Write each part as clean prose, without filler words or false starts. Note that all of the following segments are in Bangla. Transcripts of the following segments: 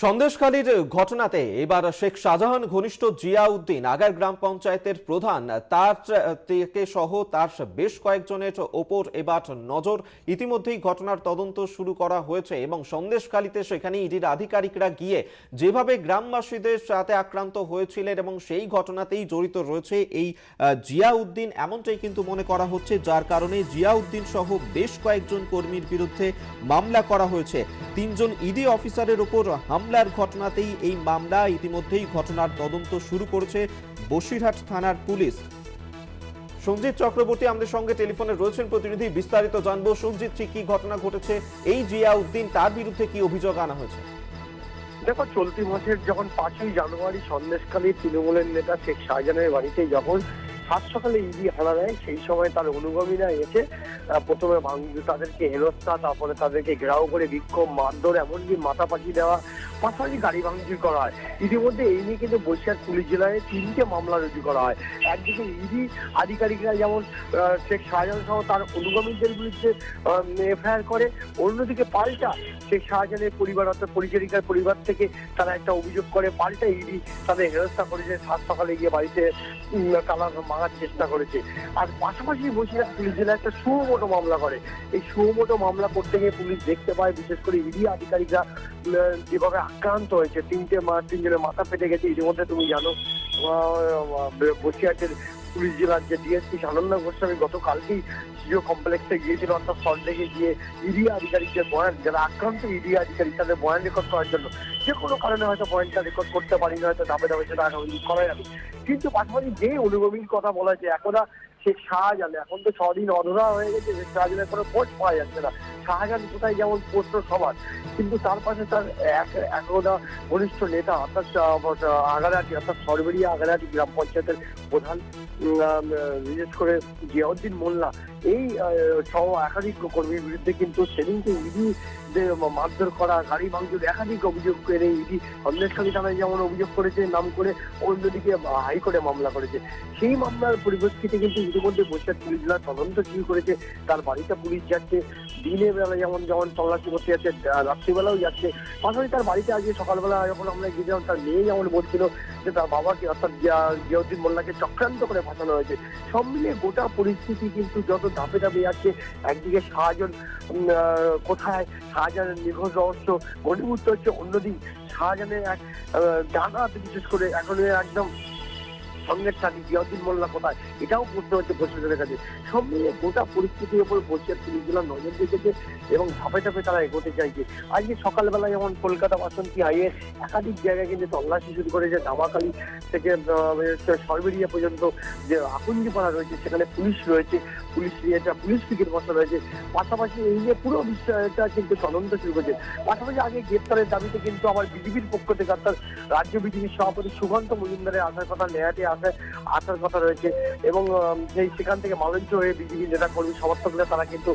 সন্দেশখালীর ঘটনাতে এবার শেখ শাহজাহান ঘনিষ্ঠ জিয়াউদ্দিন আগার গ্রাম পঞ্চায়েতের প্রধান তার থেকে সহ তার বেশ কয়েকজনের ওপর এবার নজর। ইতিমধ্যেই ঘটনার তদন্ত শুরু করা হয়েছে এবং সন্দেশখালীতে সেখানে ইডির আধিকারিকরা গিয়ে যেভাবে গ্রামবাসীদের সাথে আক্রান্ত হয়েছিলেন এবং সেই ঘটনাতেই জড়িত রয়েছে এই জিয়াউদ্দিন, এমনটাই কিন্তু মনে করা হচ্ছে, যার কারণে জিয়াউদ্দিন সহ বেশ কয়েকজন কর্মীর বিরুদ্ধে মামলা করা হয়েছে। 3 জন ইডি অফিসারের উপর হামলার ঘটনাতেই এই মামলা। ইতিমধ্যেই ঘটনার তদন্ত শুরু করেছে বসিরহাট থানার পুলিশ। সঞ্জিত চক্রবর্তী আমাদের সঙ্গে টেলিফোনে রয়েছেন প্রতিনিধি, বিস্তারিত জানবো। সঞ্জিত, কি ঘটনা ঘটেছে? এই জিয়াউদ্দিন, তার বিরুদ্ধে কি অভিযোগ আনা হয়েছে? দেখো, চলতি মাসের যখন 5ই জানুয়ারি সন্দেশখালী তৃণমূলের নেতা শেখ শাহজাহানের বাড়িতে যখন সাত সকালে ইডি হানা দেয়, সেই সময় তার অনুগামীরা এসে প্রথমে তাদেরকে হেনস্থা, তারপরে তাদেরকে ঘেরাও করে বিক্ষোভ, মারধর, এমনকি মাথা পাখি দেওয়া, পাশাপাশি গাড়ি ভাঙচুর করা হয়। ইতিমধ্যে এই নিয়ে কিন্তু বসিরহাট পুলিশ জেলায় 3টে মামলা রুজু করা হয়। একদিকে ইডি আধিকারিকরা যেমন শেখ শাহজাহান সহ তার অনুগামীদের বিরুদ্ধে এফআইআর করে, অন্যদিকে পাল্টা শেখ শাহজাহানের পরিবার অর্থাৎ পরিচারিকার পরিবার থেকে তারা একটা অভিযোগ করে, পাল্টা ইডি তাদের হেনস্থা করেছে, সাত সকালে গিয়ে বাড়িতে তালা ভাঙার চেষ্টা করেছে। আর পাশাপাশি বসিরহাট পুলিশ জেলায় একটা সুমোটো মামলা করে। এই সুমোটো মামলা করতে গিয়ে পুলিশ দেখতে পায় বিশেষ করে ইডি আধিকারিকরা যেভাবে আক্রান্ত হয়েছে, 3 জনের মাথা ফেটে গেছে। ইতিমধ্যে তুমি জানো বসিরহাটের পুলিশ জেলার যে ডিএসপি সানন্দ গোস্বামী গতকালকেই জিও কমপ্লেক্সে গিয়েছিল, অর্থাৎ সল্টলেকে গিয়ে ইডি আধিকারিকদের বয়ান, যারা আক্রান্ত ইডি আধিকারিক তাদের বয়ান রেকর্ড করার জন্য, যে কোনো কারণে হয়তো বয়ানটা রেকর্ড করতে পারি না, হয়তো ধাপে ধাপে সেটা আগামী করা যাবে। কিন্তু পাশাপাশি যে অনুগামীর কথা বলা হয়েছে, এখনো শেখ শাহজাহান, এখন তো 6 দিন অধরা হয়ে গেছে, শেখ শাহজাহানের কোনো পোস্ট পাওয়া যাচ্ছে না। শাহজাহান কোথায় যেমন পোস্ট সবার, কিন্তু তার পাশে তার একটা ঘনিষ্ঠ নেতা অর্থাৎ আগারহাটি অর্থাৎ সরবেরিয়া আগারহাটি গ্রাম পঞ্চায়েতের প্রধান, বিশেষ করে জিয়াউদ্দিন মোল্লা, এই সহ একাধিক কর্মীর বিরুদ্ধে কিন্তু সেদিনকে ইডি মারধর করা, গাড়ি ভাঙচুর, একাধিক অভিযোগ করে ইডি সন্দেশখালী থানায় যেমন অভিযোগ করেছে নাম করে, অন্যদিকে হাইকোর্টে মামলা করেছে। সেই মামলার পরিপ্রেক্ষিতে কিন্তু ইতিমধ্যে বসিরহাট পুলিশ জেলা তদন্ত শুরু করেছে। তার বাড়িতে পুলিশ যাচ্ছে, দিনের বেলা যেমন তল্লাশি করতে যাচ্ছে, রাত্রিবেলাও যাচ্ছে। পাশাপাশি তার বাড়িতে আজকে সকালবেলা যখন আমরা গিয়েছিলাম, তার মেয়ে যেমন বলছিল যে তার বাবাকে অর্থাৎ জিয়াউদ্দিন মোল্লাকে চক্রান্ত করে ফাঁসানো হয়েছে। সব মিলিয়ে গোটা পরিস্থিতি কিন্তু যত ধাপে ধাপে যাচ্ছে, একদিকে শাহজাহান কোথায়, শাহজাহানের নিখোঁজ রহস্য ঘনীভূত হচ্ছে, অন্যদিন শাহজাহানের এক ডাকাত, বিশেষ করে এখন একদম সঙ্গের সাথী জিয়াউদ্দিন মোল্লা কোথায়, এটাও প্রশ্ন হচ্ছে প্রশাসনের কাছে। সব মিলিয়ে গোটা পরিস্থিতির উপর বসিরহাট পুলিশ জেলা নজর রেখেছে এবং ধাপে ধাপে তারা এগোতে চাইছে। আজকে সকালবেলা যেমন কলকাতা বাসন্তী হাইওয়ে একাধিক জায়গায় কিন্তু তল্লাশি শুরু করেছে। দামাখালি থেকে সরবেরিয়া পর্যন্ত যে আকুঞ্জিপাড়া রয়েছে, সেখানে পুলিশ রয়েছে, পুলিশ পিকেট বসা রয়েছে। পাশাপাশি এই নিয়ে পুরো বিষয়টা কিন্তু তদন্ত শুরু করেছে। পাশাপাশি আগে গ্রেপ্তারের দাবিতে কিন্তু আবার বিজেপির পক্ষ থেকে অর্থাৎ রাজ্য বিজেপির সভাপতি সুকান্ত মজুমদারের আসার কথা, নেহাটি আসার কথা রয়েছে এবং সেখান থেকে মালঞ্চ হয়ে বিজেপি নেতা কর্মী সমর্থকরা তারা কিন্তু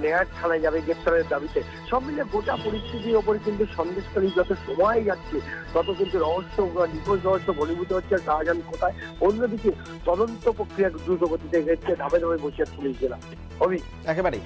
নেহাট থানায় যাবে গ্রেপ্তারের দাবিতে। সব মিলে গোটা পরিস্থিতির ওপরে কিন্তু সন্দেশখালী যত সময় যাচ্ছে তত কিন্তু নিখোঁজ রহস্য ঘনীভূত হচ্ছে। শাহজাহান কোথায়, অন্যদিকে তদন্ত প্রক্রিয়া দ্রুত গতিতে এগোচ্ছে ধাপে ধাপে বসিরহাট পুলিশ জেলা। একেবারেই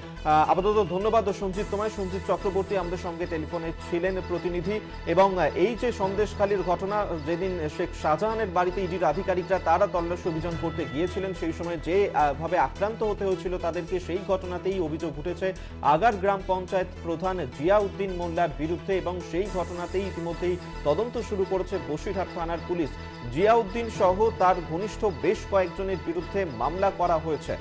আপাতত ধন্যবাদ সঞ্জিত তোমায়। সঞ্জিত চক্রবর্তী আমাদের সঙ্গে টেলিফোনে ছিলেন প্রতিনিধি। এবং এই যে সন্দেশখালীর ঘটনা, যেদিন শেখ শাহজাহানের বাড়িতে ইডির আধিকারিকরা তারা তল্লাশি অভিযান করতে গিয়েছিলেন, সেই সময় যে ভাবে আক্রান্ত হতে হয়েছিল তাদেরকে, সেই ঘটনাতেই অভিযোগ উঠেছে আগার গ্রাম পঞ্চায়েত প্রধান জিয়াউদ্দিন মোল্লার বিরুদ্ধে এবং সেই ঘটনাতেই ইতিমধ্যেই তদন্ত শুরু করেছে বসিরহাট থানার পুলিশ। জিয়াউদ্দিন সহ তার ঘনিষ্ঠ বেশ কয়েকজনের বিরুদ্ধে মামলা করা হয়েছে।